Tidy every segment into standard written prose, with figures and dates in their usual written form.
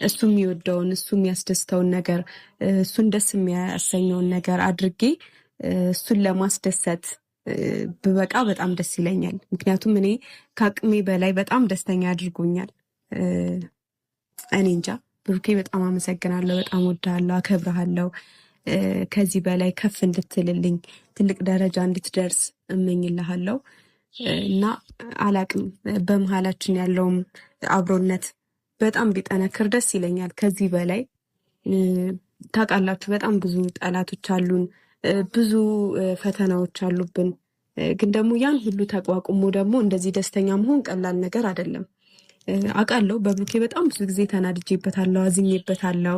እሱ የሚወደውን እሱ የሚያስደስተውን ነገር እሱን ደስ የሚያሰኘውን ነገር አድርጌ እሱን ለማስደሰት ብበቃ በጣም ደስ ይለኛል። ምክንያቱም እኔ ከአቅሜ በላይ በጣም ደስተኛ አድርጎኛል። እኔ እንጃ ብሩኬ በጣም አመሰግናለሁ። በጣም ወድሃለሁ፣ አከብረሃለሁ። ከዚህ በላይ ከፍ እንድትልልኝ ትልቅ ደረጃ እንድትደርስ እመኝልሃለሁ እና አላቅም በመሀላችን ያለውም አብሮነት በጣም ቢጠነክር ደስ ይለኛል። ከዚህ በላይ ታውቃላችሁ፣ በጣም ብዙ ጠላቶች አሉን፣ ብዙ ፈተናዎች አሉብን። ግን ደግሞ ያን ሁሉ ተቋቁሞ ደግሞ እንደዚህ ደስተኛ መሆን ቀላል ነገር አይደለም። አውቃለሁ በብሩኬ በጣም ብዙ ጊዜ ተናድጄበታለሁ፣ አዝኜበታለሁ፣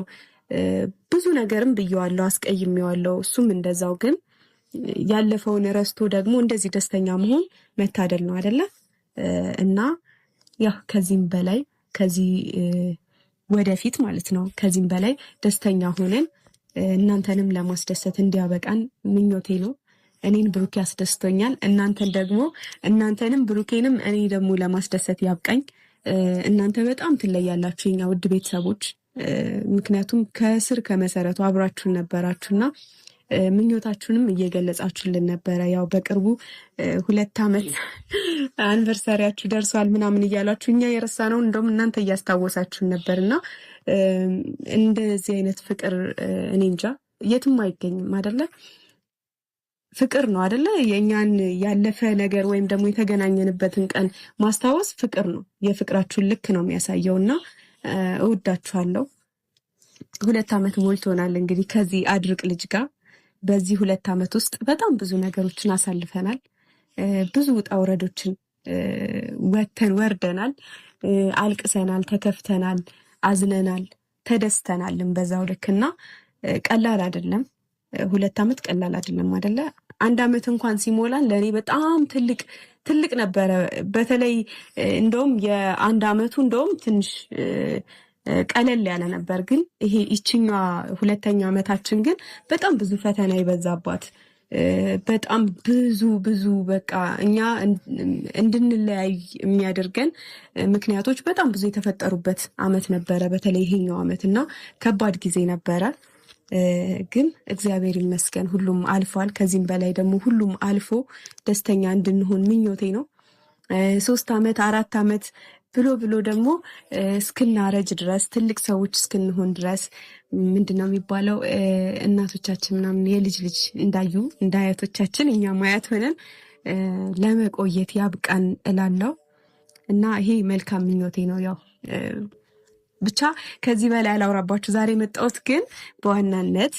ብዙ ነገርም ብየዋለሁ፣ አስቀይሜዋለሁ። እሱም እንደዛው። ግን ያለፈውን ረስቶ ደግሞ እንደዚህ ደስተኛ መሆን መታደል ነው አይደለ? እና ያው ከዚህም በላይ ከዚህ ወደፊት ማለት ነው ከዚህም በላይ ደስተኛ ሆነን እናንተንም ለማስደሰት እንዲያበቃን ምኞቴ ነው። እኔን ብሩኬ አስደስቶኛል። እናንተንም ብሩኬንም እኔ ደግሞ ለማስደሰት ያብቃኝ። እናንተ በጣም ትለያላችሁ የኛ ውድ ቤተሰቦች። ምክንያቱም ከስር ከመሰረቱ አብራችሁን ነበራችሁና ምኞታችሁንም እየገለጻችሁልን ነበረ። ያው በቅርቡ 2 ዓመት አንቨርሳሪያችሁ ደርሷል ምናምን እያላችሁ እኛ የረሳነው እንደውም እናንተ እያስታወሳችሁን ነበርና እንደዚህ አይነት ፍቅር እኔ እንጃ የትም አይገኝም አይደለ? ፍቅር ነው አይደለ? የኛን ያለፈ ነገር ወይም ደግሞ የተገናኘንበትን ቀን ማስታወስ ፍቅር ነው። የፍቅራችሁን ልክ ነው የሚያሳየውና እወዳችኋለሁ። 2 ዓመት ሞልቶናል እንግዲህ ከዚህ አድርቅ ልጅ ጋር። በዚህ 2 ዓመት ውስጥ በጣም ብዙ ነገሮችን አሳልፈናል። ብዙ ውጣ ውረዶችን ወተን ወርደናል፣ አልቅሰናል፣ ተከፍተናል፣ አዝነናል፣ ተደስተናልም በዛው ልክና ቀላል አይደለም። 2 ዓመት ቀላል አይደለም አይደለ? 1 ዓመት እንኳን ሲሞላን ለእኔ በጣም ትልቅ ነበረ። በተለይ እንደውም የ1 ዓመቱ እንደውም ትንሽ ቀለል ያለ ነበር። ግን ይሄ ይችኛ 2ኛ ዓመታችን ግን በጣም ብዙ ፈተና የበዛባት በጣም ብዙ በቃ እኛ እንድንለያይ የሚያደርገን ምክንያቶች በጣም ብዙ የተፈጠሩበት ዓመት ነበረ። በተለይ ይሄኛው ዓመት እና ከባድ ጊዜ ነበረ። ግን እግዚአብሔር ይመስገን ሁሉም አልፏል። ከዚህም በላይ ደግሞ ሁሉም አልፎ ደስተኛ እንድንሆን ምኞቴ ነው። 3 ዓመት 4 ዓመት ብሎ ደግሞ እስክናረጅ ድረስ ትልቅ ሰዎች እስክንሆን ድረስ ምንድነው የሚባለው እናቶቻችን ምናምን የልጅ ልጅ እንዳዩ እንደ አያቶቻችን እኛ ማያት ሆነን ለመቆየት ያብቃን እላለሁ እና ይሄ መልካም ምኞቴ ነው። ያው ብቻ ከዚህ በላይ አላውራባችሁ ዛሬ መጣሁት። ግን በዋናነት